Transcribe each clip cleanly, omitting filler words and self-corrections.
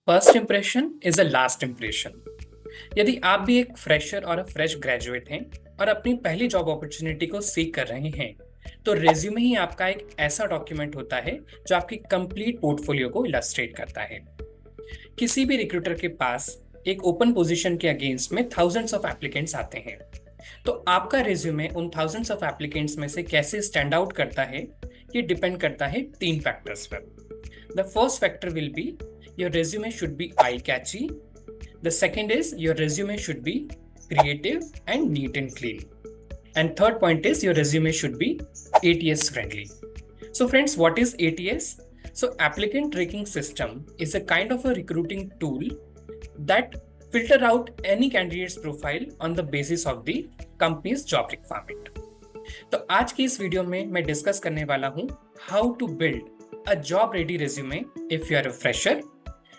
First impression is a last impression. यदि आप भी एक फ्रेशर और फ्रेश ग्रेजुएट हैं और अपनी पहली जॉब अपॉर्चुनिटी को सीख कर रहे हैं, तो रेज्यूमे ही आपका एक ऐसा डॉक्यूमेंट होता है जो आपकी कंप्लीट पोर्टफोलियो को इलस्ट्रेट करता है। किसी भी रिक्रूटर के पास एक ओपन पोजीशन के अगेंस्ट में थाउजेंड्स ऑफ एप्लीकेंट्स आते हैं, तो आपका रेज्यूमे उन थाउजेंड्स ऑफ एप्लीकेंट्स में से कैसे स्टैंड आउट करता है, ये डिपेंड करता है तीन फैक्टर्स पर। The first factor will be your resume should be eye catchy. The second is your resume should be creative and neat and clean. And third point is your resume should be ATS friendly. So friends, what is ATS? So applicant tracking system is a kind of a recruiting tool that filter out any candidate's profile on the basis of the company's job requirement. तो आज की इस video में मैं discuss करने वाला हूं how to build a job ready resume if you are a fresher.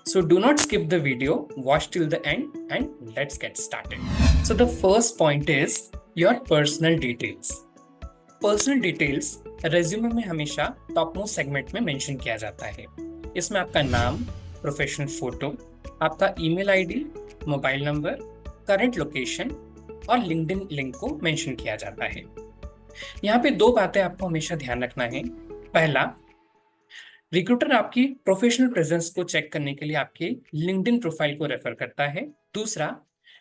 So do not skip the video, watch till the end and let's get started. So the first point is your personal details. Personal details resume में हमेशा top most segment में mention किया जाता है। इसमें आपका नाम, professional photo, आपका email ID, mobile number, current location और लिंक्डइन लिंक को मेंशन किया जाता है। यहाँ पे दो बातें आपको हमेशा ध्यान रखना है। पहला, रिक्रूटर आपकी प्रोफेशनल प्रेजेंस को चेक करने के लिए आपके लिंक्डइन प्रोफाइल को रेफर करता है। दूसरा,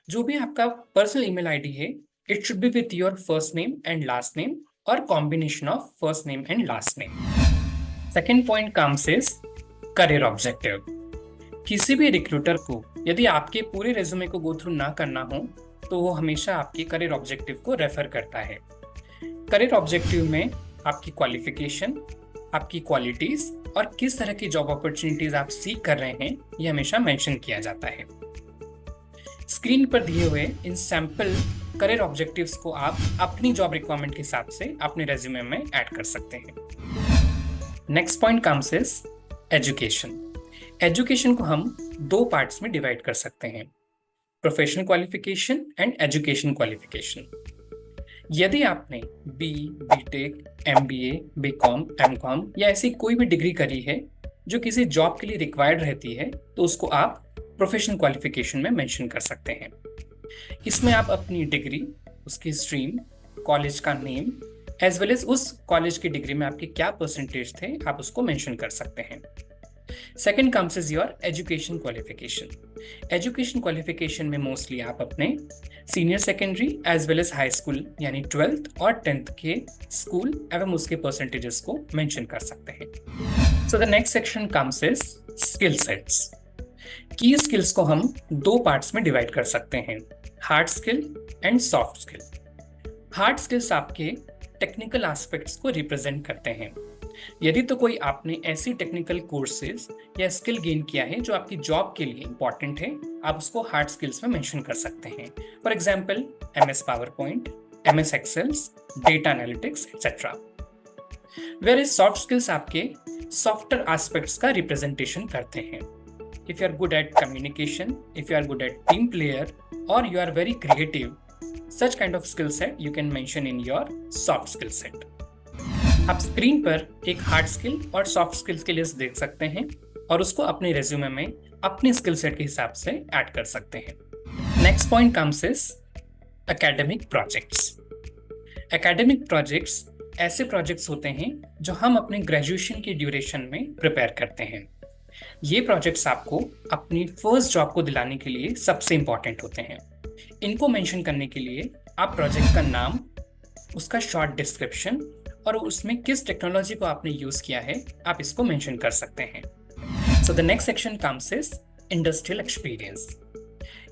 जो भी आपका पर्सनल ईमेल आईडी है, it should be with your first name and last name और combination of first name and last name. Second point comes is career objective. किसी भी रिक्रूटर को यदि आपके पूरे रेज्यूमे को गो थ्रू ना करना हो, तो वो हमेशा आपके करियर ऑब्जेक्टिव को रेफर करता है। करियर ऑब्जेक्टिव में आपकी क्वालिफिकेशन, आपकी क्वालिटीज और किस तरह की जॉब अपॉर्चुनिटीज आप सीख कर रहे हैं, ये हमेशा मेंशन किया जाता है। स्क्रीन पर दिए हुए इन सैंपल करियर ऑब्जेक्टिव्स को आप अपनी जॉब रिक्वायरमेंट के हिसाब से अपने रेज्यूमे में ऐड कर सकते हैं। Next point comes is education. Education को हम दो पार्ट्स में डिवाइड कर सकते हैं, professional qualification and education qualification. यदि आपने बीटेक, MBA, BCom, MCom या ऐसी कोई भी डिग्री करी है जो किसी जॉब के लिए रिक्वायर्ड रहती है, तो उसको आप प्रोफेशनल क्वालिफिकेशन में मेंशन कर सकते हैं। इसमें आप अपनी डिग्री, उसकी स्ट्रीम, कॉलेज का नेम एज वेल एज उस कॉलेज की डिग्री में आपके क्या परसेंटेज थे, आप उसको मेंशन कर सकते हैं। Second comes is your education qualification. Education qualification में मोस्टली आप अपने senior secondary as well as high school यानी 12th और 10th के स्कूल एवं उसके परसेंटेजेस को मेंशन कर सकते हैं। So the next section comes is skill sets. की स्किल्स को हम दो पार्ट्स में डिवाइड कर सकते हैं, hard skill and soft skill. Hard skills आपके टेक्निकल एस्पेक्ट्स को रिप्रेजेंट करते हैं। यदि तो कोई आपने ऐसी टेक्निकल कोर्सेज या स्किल गेन किया है जो आपकी जॉब के लिए इंपॉर्टेंट है, आप उसको हार्ड स्किल्स में मेंशन कर सकते हैं। For example MS PowerPoint, MS Excels, data analytics etcetera. Where is soft skills आपके सॉफ्टवेयर एस्पेक्ट्स का रिप्रेजेंटेशन करते हैं। If you are good at communication, if you are good at team player और you are very creative, such kind of skill set you can mention in your soft skill set. आप screen पर एक hard skill और soft skills की list देख सकते हैं और उसको अपने रेज्यूमे में अपने स्किल सेट के हिसाब से ऐड कर सकते हैं। Next point comes is academic projects. Academic projects ऐसे प्रोजेक्ट्स होते हैं जो हम अपने ग्रेजुएशन की ड्यूरेशन में प्रिपेयर करते हैं। ये प्रोजेक्ट्स आपको अपनी फर्स्ट जॉब को दिलाने के लिए सबसे इंपॉर्टेंट होते हैं। इनको मेंशन करने के लिए आप प्रोजेक्ट का नाम, उसका शॉर्ट डिस्क्रिप्शन और उसमें किस टेक्नोलॉजी को आपने यूज किया है, आप इसको मेंशन कर सकते हैं। So the next section comes is industrial experience.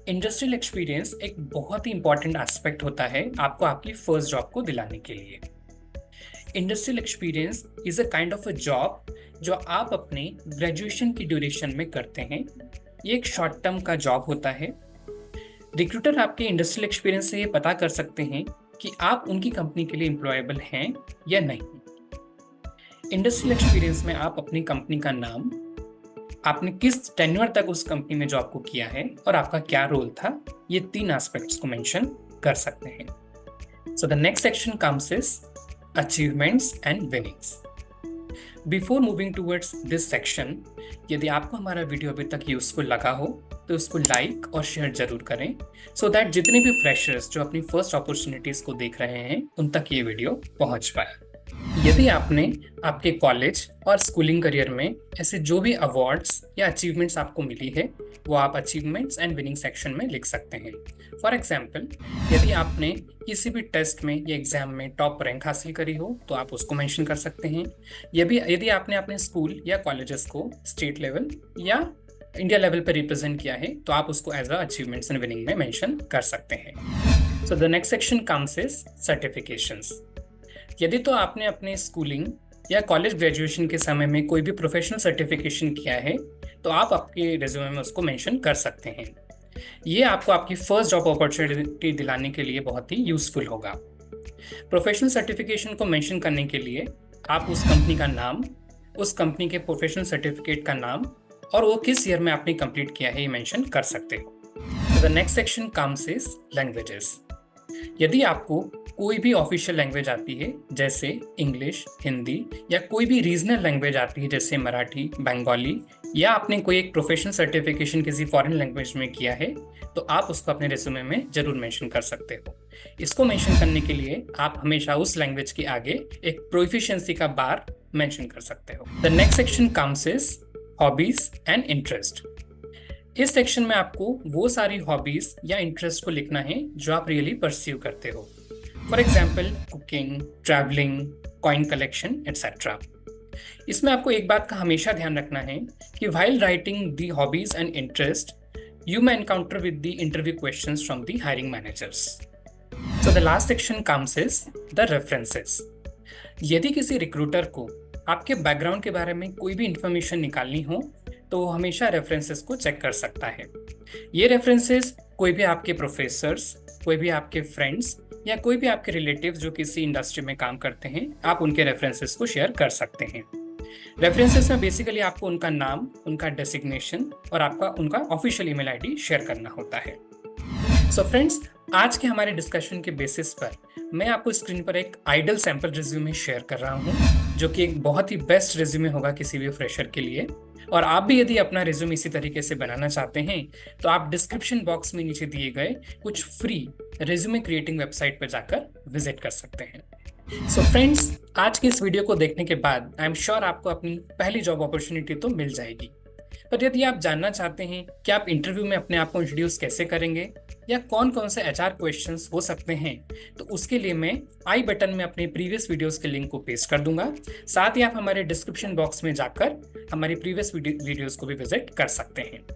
Industrial experience एक बहुत ही इंपॉर्टेंट एस्पेक्ट होता है आपको आपकी फर्स्ट जॉब को दिलाने के लिए। Industrial experience is a kind of a job जो आप अपने ग्रेजुएशन की ड्यूरेशन में करते हैं। ये एक शॉर्ट टर्म का जॉब होता है। रिक्रूटर आपके इंडस्ट्रियल एक्सपीरियंस से ये पता कर सकते हैं कि आप उनकी कंपनी के लिए एम्प्लॉयबल हैं या नहीं। इंडस्ट्रियल एक्सपीरियंस में आप अपनी कंपनी का नाम, आपने किस टेन्योर तक उस कंपनी में जॉब को किया है और आपका क्या रोल था, ये तीन एस्पेक्ट्स को मेंशन कर सकते हैं। So the next section comes is achievements and winnings. Before moving towards this section, यदि आपको हमारा वीडियो अभी तक यूजफुल लगा हो तो उसको लाइक और शेयर जरूर करें, सो दैट जितने भी फ्रेशर्स जो अपनी फर्स्ट अपॉर्चुनिटीज को देख रहे हैं उन तक ये वीडियो पहुंच पाए। यदि आपने आपके कॉलेज और स्कूलिंग करियर में ऐसे जो भी अवार्ड्स या अचीवमेंट्स आपको मिली है, वो आप अचीवमेंट्स एंड विनिंग सेक्शन में लिख सकते हैं। फॉर एग्जाम्पल, यदि आपने किसी भी टेस्ट में या एग्जाम में टॉप रैंक हासिल करी हो तो आप उसको मेंशन कर सकते हैं। यदि आपने अपने स्कूल या कॉलेजेस को स्टेट लेवल या इंडिया लेवल पर रिप्रेजेंट किया है तो आप उसको as a achievements and winning में मेंशन कर सकते हैं। So the next section comes is certifications. यदि तो आपने अपने स्कूलिंग या कॉलेज ग्रेजुएशन के समय में कोई भी प्रोफेशनल सर्टिफिकेशन किया है तो आप आपके रिज्यूमे में उसको मेंशन कर सकते हैं। ये आपको आपकी फर्स्ट जॉब अपॉर्चुनिटी दिलाने के लिए बहुत ही यूजफुल होगा। प्रोफेशनल सर्टिफिकेशन को मेंशन करने के लिए आप उस कंपनी का नाम, उस कंपनी के प्रोफेशनल सर्टिफिकेट का नाम और वो किस ईयर में आपने कंप्लीट किया है ये मेंशन कर सकते हो। The next section comes is languages. यदि आपको कोई भी ऑफिशियल लैंग्वेज आती है जैसे इंग्लिश, हिंदी या कोई भी रीजनल लैंग्वेज आती है जैसे मराठी, बंगाली, या आपने कोई एक प्रोफेशनल सर्टिफिकेशन किसी फॉरेन लैंग्वेज में किया है तो आप उसको अपने रिज्यूमे में जरूर मेंशन कर सकते हो। इसको मेंशन करने के लिए आप हमेशा उस लैंग्वेज के आगे एक प्रोफिशिएंसी का बार मेंशन कर सकते हो। The next section comes is hobbies and interest. इस सेक्शन में आपको वो सारी हॉबीज या इंटरेस्ट को लिखना है जो आप रियली परस्यू करते हो। For example cooking, travelling, coin collection etcetera. इसमें आपको एक बात का हमेशा ध्यान रखना है कि while writing the hobbies and interest you may encounter with the interview questions from the hiring managers. So the last section comes is the references. यदि किसी रिक्रूटर को आपके बैकग्राउंड के बारे में कोई भी इंफॉर्मेशन निकालनी हो तो वो हमेशा रेफरेंसेस को चेक कर सकता है। ये रेफरेंसेस कोई भी आपके प्रोफेसर्स, कोई भी आपके फ्रेंड्स या कोई भी आपके रिलेटिव्स जो किसी इंडस्ट्री में काम करते हैं, आप उनके रेफरेंसेस को शेयर कर सकते हैं। रेफरेंसेस में बेसिकली आपको उनका नाम, उनका डेसिग्नेशन और आपका उनका ऑफिशियल ईमेल आईडी शेयर करना होता है। सो फ्रेंड्स, आज के हमारे डिस्कशन के बेसिस पर मैं आपको स्क्रीन पर एक आइडल सैंपल रिज्यूमे शेयर कर रहा हूं जो कि एक बहुत ही बेस्ट रिज्यूमे होगा किसी भी फ्रेशर के लिए। और आप भी यदि अपना रिज्यूमे इसी तरीके से बनाना चाहते हैं तो आप डिस्क्रिप्शन बॉक्स में नीचे दिए गए कुछ फ्री रिज्यूमे क्रिएटिंग वेबसाइट पर जाकर विजिट कर सकते हैं। सो फ्रेंड्स, आज की इस वीडियो को देखने के बाद आई एम श्योर आपको अपनी पहली जॉब अपॉर्चुनिटी तो मिल जाएगी। पर यदि आप जानना चाहते हैं कि आप इंटरव्यू में अपने आप को इंट्रोड्यूस कैसे करेंगे या कौन कौन से एचआर क्वेश्चंस हो सकते हैं, तो उसके लिए मैं आई बटन में अपने प्रीवियस वीडियोस के लिंक को पेस्ट कर दूंगा। साथ ही आप हमारे डिस्क्रिप्शन बॉक्स में जाकर हमारी प्रीवियस वीडियोस को भी विजिट कर सकते हैं।